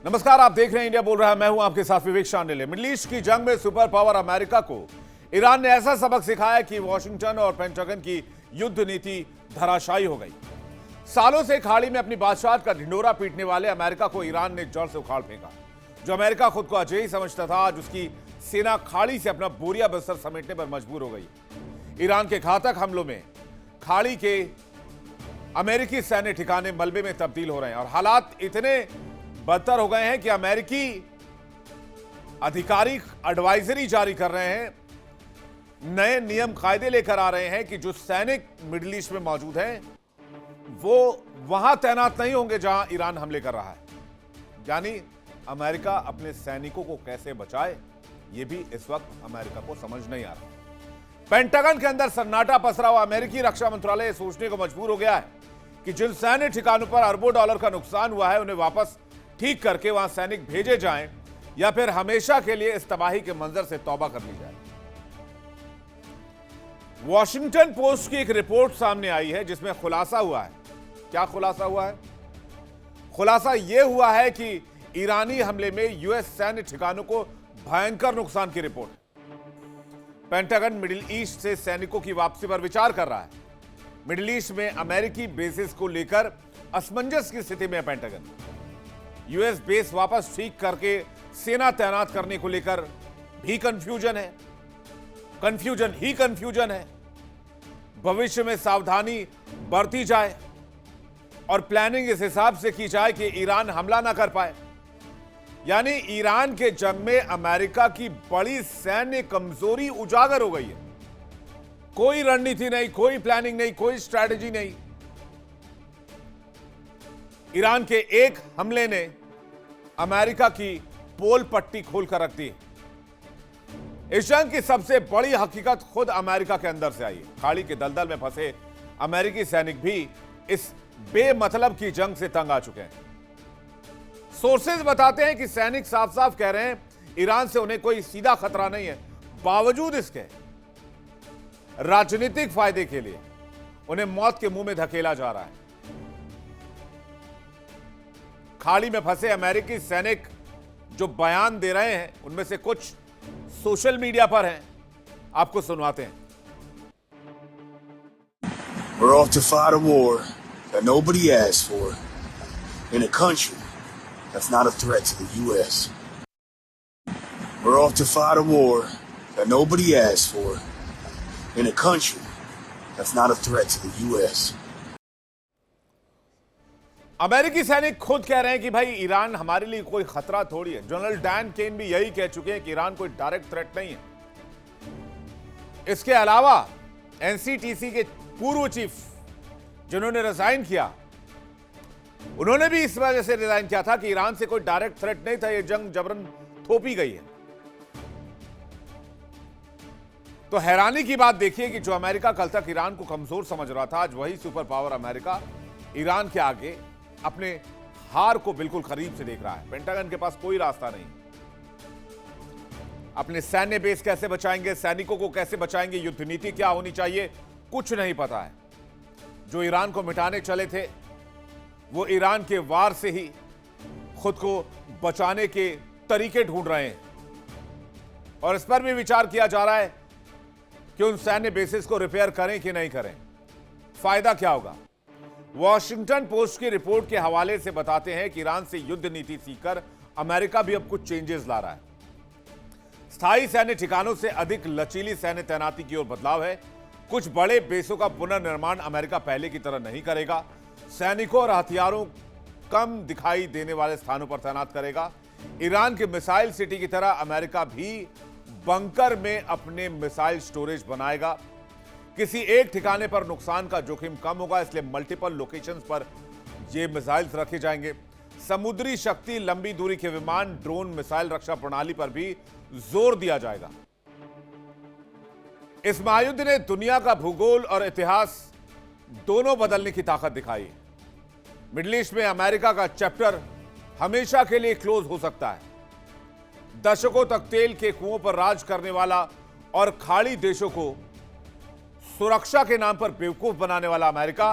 नमस्कार, आप देख रहे हैं इंडिया बोल रहा है। मैं हूं आपके साथ विवेक शांडिल्य। मिडिल ईस्ट की जंग में सुपर पावर अमेरिका को ईरान ने ऐसा सबक सिखाया कि वॉशिंगटन और पेंटागन की युद्ध नीति धराशायी हो गई। सालों से खाड़ी में अपनी बादशाहत का ढिंढोरा पीटने वाले अमेरिका को ईरान ने जड़ से उखाड़ फेंका। जो अमेरिका खुद को अजय समझता था, आज उसकी सेना खाड़ी से अपना बोरिया बस्तर समेटने पर मजबूर हो गई। ईरान के घातक हमलों में खाड़ी के अमेरिकी सैन्य ठिकाने मलबे में तब्दील हो रहे हैं और हालात इतने बदतर हो गए हैं कि अमेरिकी अधिकारी एडवाइजरी जारी कर रहे हैं, नए नियम कायदे लेकर आ रहे हैं कि जो सैनिक मिडिल ईस्ट में मौजूद हैं वो वहां तैनात नहीं होंगे जहां ईरान हमले कर रहा है। यानी अमेरिका अपने सैनिकों को कैसे बचाए, यह भी इस वक्त अमेरिका को समझ नहीं आ रहा। पेंटागन के अंदर सन्नाटा पसरा हुआ। अमेरिकी रक्षा मंत्रालय सोचने को मजबूर हो गया है कि जिन सैन्य ठिकानों पर अरबों डॉलर का नुकसान हुआ है उन्हें वापस ठीक करके वहां सैनिक भेजे जाएं या फिर हमेशा के लिए इस तबाही के मंजर से तौबा कर ली जाए। वॉशिंगटन पोस्ट की एक रिपोर्ट सामने आई है जिसमें खुलासा हुआ है। क्या खुलासा हुआ है? खुलासा यह हुआ है कि ईरानी हमले में यूएस सैन्य ठिकानों को भयंकर नुकसान की रिपोर्ट है। पेंटागन मिडिल ईस्ट से सैनिकों की वापसी पर विचार कर रहा है। मिडिल ईस्ट में अमेरिकी बेसिस को लेकर असमंजस की स्थिति में है पेंटागन। यूएस बेस वापस ठीक करके सेना तैनात करने को लेकर भी कंफ्यूजन है। कंफ्यूजन ही कंफ्यूजन है। भविष्य में सावधानी बरती जाए और प्लानिंग इस हिसाब से की जाए कि ईरान हमला ना कर पाए। यानी ईरान के जंग में अमेरिका की बड़ी सैन्य कमजोरी उजागर हो गई है। कोई रणनीति नहीं, कोई प्लानिंग नहीं, कोई स्ट्रैटेजी नहीं। ईरान के एक हमले ने अमेरिका की पोल पट्टी खोलकर रख दी। इस जंग की सबसे बड़ी हकीकत खुद अमेरिका के अंदर से आई है। खाड़ी के दलदल में फंसे अमेरिकी सैनिक भी इस बेमतलब की जंग से तंग आ चुके हैं। सोर्सेज बताते हैं कि सैनिक साफ साफ कह रहे हैं ईरान से उन्हें कोई सीधा खतरा नहीं है, बावजूद इसके राजनीतिक फायदे के लिए उन्हें मौत के मुंह में धकेला जा रहा है। खाड़ी में फंसे अमेरिकी सैनिक जो बयान दे रहे हैं उनमें से कुछ सोशल मीडिया पर हैं, आपको सुनवाते हैं। We're off to fight a war that nobody asked for in a country that's not a threat to the U.S. We're off to fight a war that nobody asked for in a country that's not a threat to the U.S. अमेरिकी सैनिक खुद कह रहे हैं कि भाई Iran हमारे लिए कोई खतरा थोड़ी है। जनरल डैन केन भी यही कह चुके हैं कि ईरान कोई डायरेक्ट थ्रेट नहीं है। इसके अलावा एनसीटीसी के पूर्व चीफ जिन्होंने रिजाइन किया, उन्होंने भी इस वजह से रिजाइन किया था कि ईरान से कोई डायरेक्ट थ्रेट नहीं था, यह जंग जबरन थोपी गई है। तो हैरानी की बात देखिए कि जो अमेरिका कल तक ईरान को कमजोर समझ रहा था, आज वही सुपर पावर अमेरिका ईरान के आगे अपने हार को बिल्कुल करीब से देख रहा है। पेंटागन के पास कोई रास्ता नहीं। अपने सैन्य बेस कैसे बचाएंगे, सैनिकों को कैसे बचाएंगे, युद्ध नीति क्या होनी चाहिए, कुछ नहीं पता है। जो ईरान को मिटाने चले थे वो ईरान के वार से ही खुद को बचाने के तरीके ढूंढ रहे हैं और इस पर भी विचार किया जा रहा है कि उन सैन्य बेसिस को रिपेयर करें कि नहीं करें। फायदा क्या होगा? वॉशिंगटन पोस्ट की रिपोर्ट के हवाले से बताते हैं कि ईरान से युद्ध नीति सीखकर अमेरिका भी अब कुछ चेंजेस ला रहा है। स्थायी सैन्य ठिकानों से अधिक लचीली सैन्य तैनाती की ओर बदलाव है। कुछ बड़े बेसों का पुनर्निर्माण अमेरिका पहले की तरह नहीं करेगा। सैनिकों और हथियारों कम दिखाई देने वाले स्थानों पर तैनात करेगा। ईरान के मिसाइल सिटी की तरह अमेरिका भी बंकर में अपने मिसाइल स्टोरेज बनाएगा। किसी एक ठिकाने पर नुकसान का जोखिम कम होगा, इसलिए मल्टीपल लोकेशंस पर ये मिसाइल्स रखे जाएंगे। समुद्री शक्ति, लंबी दूरी के विमान, ड्रोन, मिसाइल रक्षा प्रणाली पर भी जोर दिया जाएगा। इस महायुद्ध ने दुनिया का भूगोल और इतिहास दोनों बदलने की ताकत दिखाई। मिडिल ईस्ट में अमेरिका का चैप्टर हमेशा के लिए क्लोज हो सकता है। दशकों तक तेल के कुओं पर राज करने वाला और खाड़ी देशों को सुरक्षा के नाम पर बेवकूफ बनाने वाला अमेरिका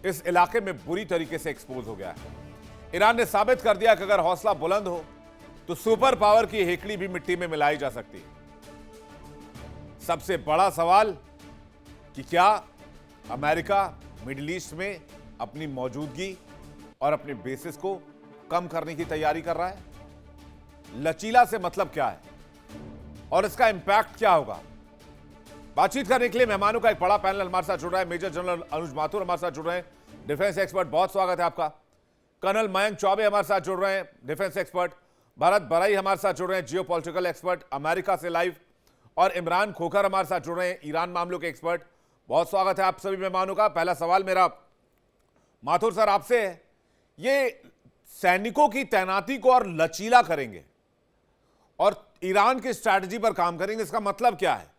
इस इलाके में बुरी तरीके से एक्सपोज हो गया है। ईरान ने साबित कर दिया कि अगर हौसला बुलंद हो तो सुपर पावर की हेकड़ी भी मिट्टी में मिलाई जा सकती है। सबसे बड़ा सवाल कि क्या अमेरिका मिडिल ईस्ट में अपनी मौजूदगी और अपने बेसिस को कम करने की तैयारी कर रहा है? लचीला से मतलब क्या है और इसका इंपैक्ट क्या होगा? बातचीत करने के लिए मेहमानों का एक बड़ा पैनल हमारे साथ जुड़ रहा है। मेजर जनरल अनुज माथुर हमारे साथ जुड़ रहे हैं, डिफेंस एक्सपर्ट, बहुत स्वागत है आपका। कर्नल मयंक चौबे हमारे साथ जुड़ रहे हैं, डिफेंस एक्सपर्ट। भरत बराई हमारे साथ जुड़ रहे हैं, जियो पॉलिटिकल एक्सपर्ट, अमेरिका से लाइव। और इमरान खोखर हमारे साथ जुड़ रहे हैं, ईरान मामलों के एक्सपर्ट। बहुत स्वागत है आप सभी मेहमानों का। पहला सवाल मेरा माथुर सर आपसे है, ये सैनिकों की तैनाती को और लचीला करेंगे और ईरान की स्ट्रैटेजी पर काम करेंगे, इसका मतलब क्या है?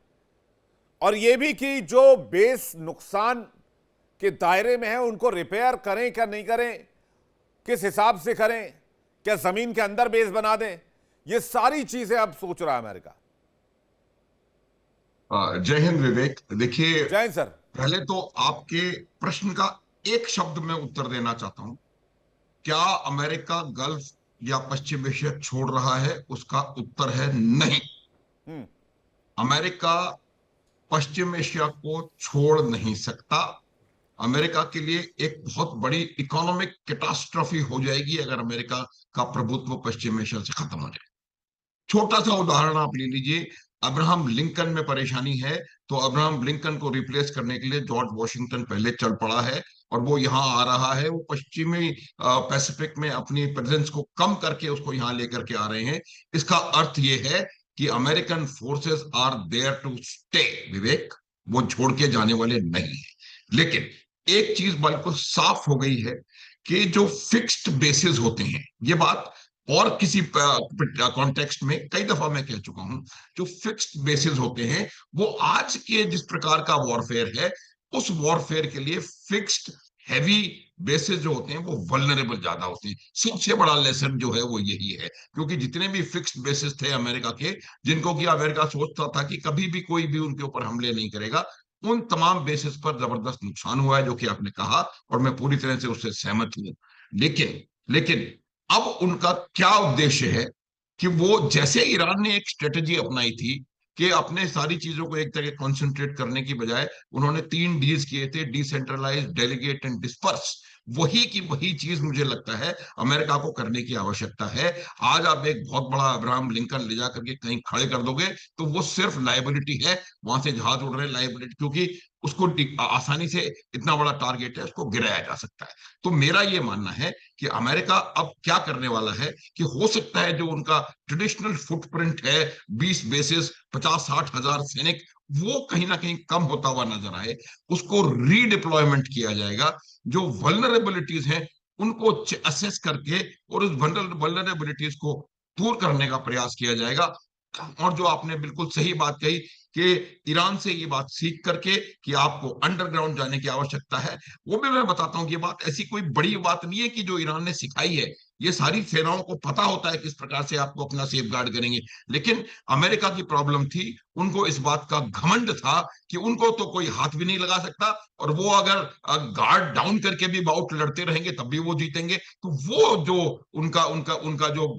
और यह भी कि जो बेस नुकसान के दायरे में है उनको रिपेयर करें क्या नहीं करें, किस हिसाब से करें, क्या जमीन के अंदर बेस बना दें, ये सारी चीजें अब सोच रहा है अमेरिका। जय हिंद विवेक। देखिए, जय हिंद सर। पहले तो आपके प्रश्न का एक शब्द में उत्तर देना चाहता हूं। क्या अमेरिका गल्फ या पश्चिम एशिया छोड़ रहा है? उसका उत्तर है नहीं। अमेरिका पश्चिम एशिया को छोड़ नहीं सकता। अमेरिका के लिए एक बहुत बड़ी इकोनॉमिक कैटास्ट्रॉफी हो जाएगी अगर अमेरिका का प्रभुत्व पश्चिम एशिया से खत्म हो जाए। छोटा सा उदाहरण आप ले लीजिए, अब्राहम लिंकन में परेशानी है तो अब्राहम लिंकन को रिप्लेस करने के लिए जॉर्ज वॉशिंगटन पहले चल पड़ा है और वो यहाँ आ रहा है। वो पश्चिमी पैसिफिक में अपनी प्रेजेंस को कम करके उसको यहाँ लेकर के आ रहे हैं। इसका अर्थ ये है कि American forces are there to stay. Vivek, वो छोड़ के जाने वाले नहीं है। लेकिन एक चीज बिल्कुल साफ हो गई है कि जो फिक्स्ड बेसिस होते हैं, ये बात और किसी कॉन्टेक्स्ट में कई दफा मैं कह चुका हूं, जो फिक्स्ड बेसिस होते हैं वो आज के जिस प्रकार का वॉरफेयर है उस वॉरफेयर के लिए फिक्स्ड हैवी बेसिस जो होते हैं वो वल्नरेबल ज्यादा होते हैं। सबसे बड़ा लेसन जो है वो यही है, क्योंकि जितने भी फिक्स्ड बेसिस थे अमेरिका के, जिनको कि अमेरिका सोचता था कि कभी भी कोई भी उनके ऊपर हमले नहीं करेगा, उन तमाम बेसिस पर जबरदस्त नुकसान हुआ है, जो कि आपने कहा और मैं पूरी तरह से उससे सहमत हूं। लेकिन लेकिन अब उनका क्या उद्देश्य है कि वो, जैसे ईरान ने एक स्ट्रेटेजी अपनाई थी कि अपने सारी चीजों को एक जगह कंसंट्रेट करने की बजाय उन्होंने 3 डीज किए थे, डिसेंट्रलाइज, डेलीगेट एंड डिस्पर्स। वही की वही चीज मुझे लगता है अमेरिका को करने की आवश्यकता है। आज आप एक बहुत बड़ा अब्राहम लिंकन ले जाकर के कहीं खड़े कर दोगे तो वो सिर्फ लाइबिलिटी है। वहां से जहाज उड़ रहे लाइबिलिटी, क्योंकि उसको आसानी से, इतना बड़ा टारगेट है, उसको गिराया जा सकता है। तो मेरा ये मानना है कि अमेरिका अब क्या करने वाला है कि हो सकता है जो उनका ट्रेडिशनल फुटप्रिंट है, 20 बेसिस, 50-60 हजार सैनिक, वो कहीं ना कहीं कम होता हुआ नजर आए। उसको रीडिप्लॉयमेंट किया जाएगा। जो वल्नरेबिलिटीज हैं उनको असेस करके और उस वल्नरेबिलिटीज को दूर करने का प्रयास किया जाएगा। और जो आपने बिल्कुल सही बात कही कि ईरान से ये बात सीख करके कि आपको अंडरग्राउंड जाने की आवश्यकता है, वो भी मैं बताता हूं कि ये बात ऐसी कोई बड़ी बात नहीं है कि जो ईरान ने सिखाई है। ये सारी सेनाओं को पता होता है किस प्रकार से आपको अपना सेफ गार्ड करेंगे। लेकिन अमेरिका की प्रॉब्लम थी, उनको इस बात का घमंड था कि उनको तो कोई हाथ भी नहीं लगा सकता और वो अगर गार्ड डाउन करके भी बाउट लड़ते रहेंगे तब भी वो जीतेंगे। तो वो जो उनका उनका उनका जो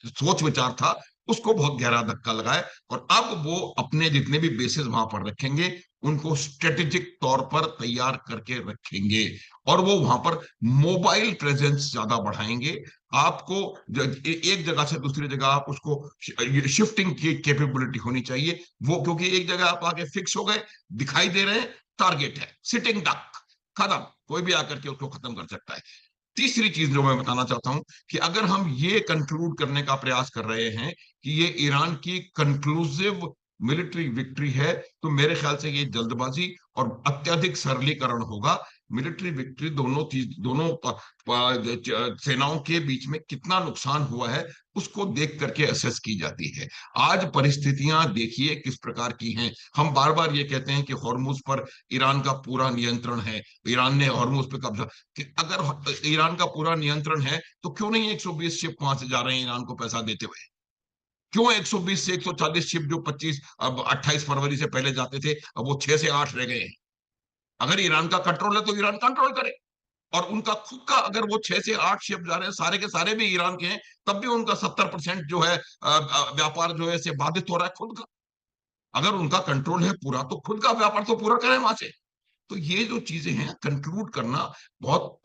सोच विचार था उसको बहुत गहरा धक्का लगाए और अब वो अपने जितने भी बेसिस वहां पर रखेंगे उनको स्ट्रेटेजिक तौर पर तैयार करके रखेंगे और वो वहां पर मोबाइल प्रेजेंस ज्यादा बढ़ाएंगे। आपको एक जगह से दूसरी जगह आप उसको शिफ्टिंग की कैपेबिलिटी होनी चाहिए। वो क्योंकि एक जगह आप आके फिक्स हो गए, दिखाई दे रहे हैं, टारगेट है, सिटिंग डक, खत्म, कोई भी आकर के उसको खत्म कर सकता है। तीसरी चीज जो मैं बताना चाहता हूं कि अगर हम ये कंक्लूड करने का प्रयास कर रहे हैं कि ये ईरान की कंक्लूसिव मिलिट्री विक्ट्री है, तो मेरे ख्याल से ये जल्दबाजी और अत्यधिक सरलीकरण होगा। मिलिट्री विक्ट्री दोनों सेनाओं के बीच में कितना नुकसान हुआ है उसको देख करके असेस की जाती है। आज परिस्थितियां देखिए किस प्रकार की हैं। हम बार बार ये कहते हैं कि हॉर्मुज पर ईरान का पूरा नियंत्रण है, ईरान ने हॉर्मुज पे कब्जा। कि अगर ईरान का पूरा नियंत्रण है तो क्यों नहीं 120 शिप वहां से जा रहे हैं ईरान को पैसा देते हुए? क्यों 120 से 140 शिप जो 28 फरवरी से पहले जाते थे अब वो 6 से 8 रह गए हैं? अगर ईरान का कंट्रोल है तो ईरान कंट्रोल करे। और उनका खुद का अगर वो 6 से 8 शिप जा रहे हैं, सारे के सारे भी ईरान के हैं, तब भी उनका 70% जो है व्यापार जो है से बाधित हो रहा है खुद का। अगर उनका कंट्रोल है पूरा, तो खुद का व्यापार तो पूरा करें वहां से। तो ये जो चीजें हैं, कंक्लूड करना बहुत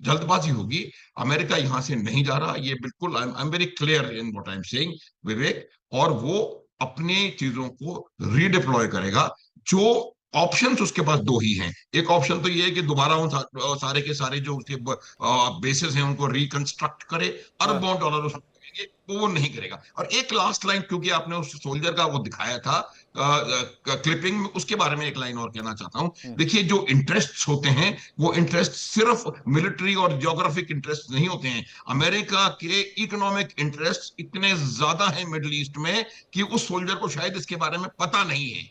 जल्दबाजी होगी। अमेरिका यहां से नहीं जा रहा, ये बिल्कुल I am very clear in what I am saying Vivek. और वो अपनी चीजों को रीडिप्लॉय करेगा। जो ऑप्शंस उसके पास दो ही हैं। एक ऑप्शन तो ये है कि दोबारा उन सारे के सारे जो उसके बेसिस हैं उनको रिकंस्ट्रक्ट करे, अरबों डॉलर उसमें लगेंगे, वो नहीं करेगा। और एक लास्ट लाइन, क्योंकि आपने उस सोल्जर का वो दिखाया था क्लिपिंग में, उसके बारे में एक लाइन और कहना चाहता हूं। देखिए, जो इंटरेस्ट होते हैं वो इंटरेस्ट सिर्फ मिलिट्री और ज्योग्राफिक इंटरेस्ट नहीं होते हैं। अमेरिका के इकोनॉमिक इंटरेस्ट इतने ज्यादा हैं मिडिल ईस्ट में कि उस सोल्जर को शायद इसके बारे में पता नहीं है।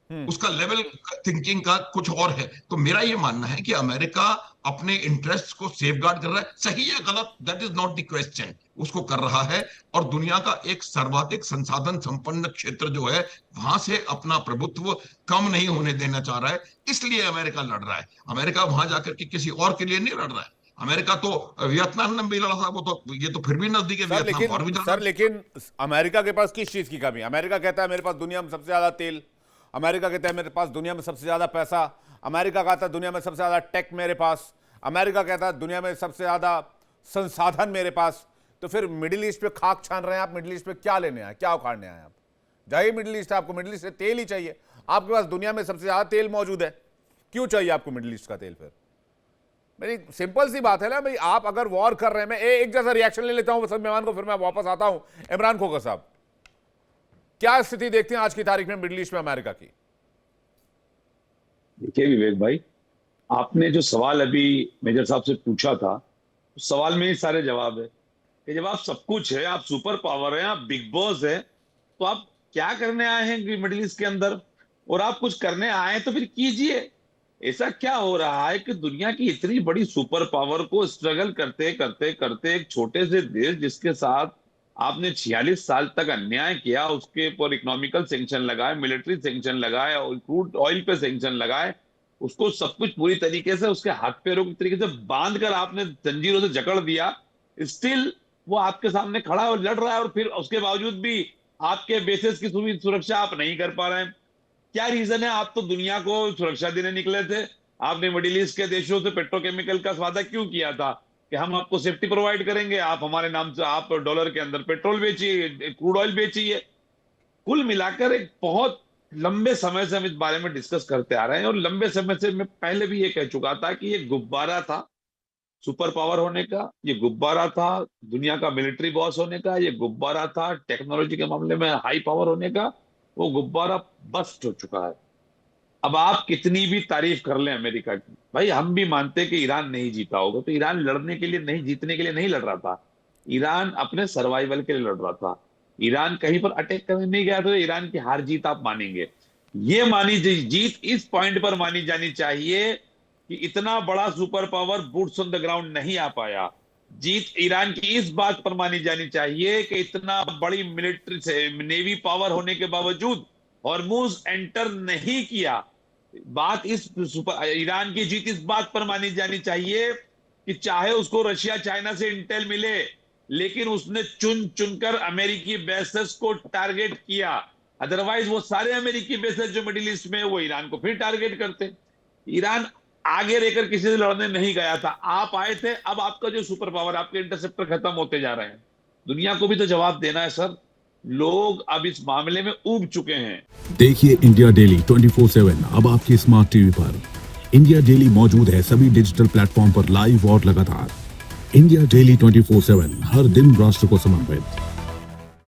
उसका लेवल थिंकिंग का कुछ और है। तो मेरा ये मानना है कि अमेरिका अपने इंटरेस्ट को सेफगार्ड कर रहा है। सही है गलत, that is not the question, उसको कर रहा है। और दुनिया का एक सर्वाधिक संसाधन संपन्न क्षेत्र जो है, वहां से अपना प्रभुत्व कम नहीं होने देना चाह रहा है, इसलिए अमेरिका लड़ रहा है। अमेरिका वहां जाकर के किसी और के लिए नहीं लड़ रहा है। अमेरिका तो वियतनाम में भी लड़ा था, वो तो ये तो फिर भी नजदीक है वियतनाम और भी ज्यादा। सर, लेकिन अमेरिका के पास किस चीज की कमी? अमेरिका कहता है मेरे पास दुनिया में सबसे ज्यादा तेल, अमेरिका कहता है मेरे पास दुनिया में सबसे ज्यादा पैसा, अमेरिका कहता है दुनिया में सबसे ज्यादा टेक मेरे पास, अमेरिका कहता है दुनिया में सबसे ज्यादा संसाधन मेरे पास। तो फिर मिडिल ईस्ट पे खाक छान रहे हैं आप? मिडिल ईस्ट पे क्या लेने आए, क्या उखाड़ने आए आप? जाइए मिडिल ईस्ट, आपको मिडिल ईस्ट से तेल ही चाहिए। आपके पास दुनिया में सबसे ज्यादा तेल मौजूद है, क्यों चाहिए आपको मिडिल ईस्ट का तेल? फिर मेरी सिंपल सी बात है ना भाई, आप अगर वॉर कर रहे हैं, मैं एक जैसा रिएक्शन ले लेता हूं सब मेहमान को, फिर मैं वापस आता हूं। इमरान खोखर साहब, क्या स्थिति देखते हैं आज की तारीख में मिडिल ईस्ट में अमेरिका की? देखिए विवेक भाई, आपने जो सवाल अभी मेजर साहब से पूछा था, उस सवाल में ही सारे जवाब है कि जब आप सब कुछ है, आप सुपर पावर है, आप बिग बॉस है, तो आप क्या करने आए हैं मिडिल ईस्ट के अंदर? और आप कुछ करने आए हैं तो फिर कीजिए। ऐसा क्या हो रहा है कि दुनिया की इतनी बड़ी सुपर पावर को स्ट्रगल करते करते करते एक छोटे से देश जिसके साथ आपने 46 साल तक अन्याय किया, उसके ऊपर इकोनॉमिकल सैंक्शन लगाए, मिलिट्री सैंक्शन लगाए और क्रूड ऑयल पे सैंक्शन लगाए, उसको सब कुछ पूरी तरीके से उसके हाथ पैरों की तरीके से बांध कर आपने जंजीरों से जकड़ दिया। स्टिल वो आपके सामने खड़ा है और लड़ रहा है, और फिर उसके बावजूद भी आपके बेसिस की सुरक्षा आप नहीं कर पा रहे हैं। क्या रीजन है? आप तो दुनिया को सुरक्षा देने निकले थे। आपने मिडिल ईस्ट के देशों से पेट्रोकेमिकल का वादा क्यों किया था कि हम आपको सेफ्टी प्रोवाइड करेंगे, आप हमारे नाम से आप डॉलर के अंदर पेट्रोल बेचिए, क्रूड ऑयल बेचिए। कुल मिलाकर एक बहुत लंबे समय से हम इस बारे में डिस्कस करते आ रहे हैं, और लंबे समय से मैं पहले भी ये कह चुका था कि ये गुब्बारा था सुपर पावर होने का, ये गुब्बारा था दुनिया का मिलिट्री बॉस होने का, ये गुब्बारा था टेक्नोलॉजी के मामले में हाई पावर होने का। वो गुब्बारा बस्ट हो चुका है। अब आप कितनी भी तारीफ कर लें अमेरिका की, भाई हम भी मानते हैं कि ईरान नहीं जीता होगा, तो ईरान लड़ने के लिए नहीं, जीतने के लिए नहीं लड़ रहा था। ईरान अपने सर्वाइवल के लिए लड़ रहा था। ईरान कहीं पर अटैक करने नहीं गया, तो ईरान की हार जीत आप मानेंगे। ये जीत इस पॉइंट पर मानी जानी चाहिए कि इतना बड़ा super power boots on the ground नहीं आ पाया। जीत ईरान की इस बात पर मानी जानी चाहिए कि इतना बड़ी मिलिट्री से नेवी पावर होने के बावजूद हॉर्मुज एंटर नहीं किया। बात ईरान की जीत इस बात पर मानी जानी चाहिए कि चाहे उसको रशिया चाइना से इंटेल मिले, लेकिन उसने चुन चुनकर अमेरिकी बेसेस को टारगेट किया। अदरवाइज वो सारे अमेरिकी बेसेस जो मिडिल ईस्ट में, वो ईरान को फिर टारगेट करते। ईरान आगे रहकर किसी से लड़ने नहीं गया था, आप आए थे। अब आपका जो सुपर पावर, आपके इंटरसेप्टर खत्म होते जा रहे हैं। दुनिया को भी तो जवाब देना है सर। लोग अब इस मामले में ऊब चुके हैं। देखिए इंडिया डेली 24/7 अब आपके स्मार्ट टीवी पर। इंडिया डेली मौजूद है सभी डिजिटल प्लेटफॉर्म पर लाइव और लगातार। इंडिया डेली 24/7 हर दिन राष्ट्र को समर्पित।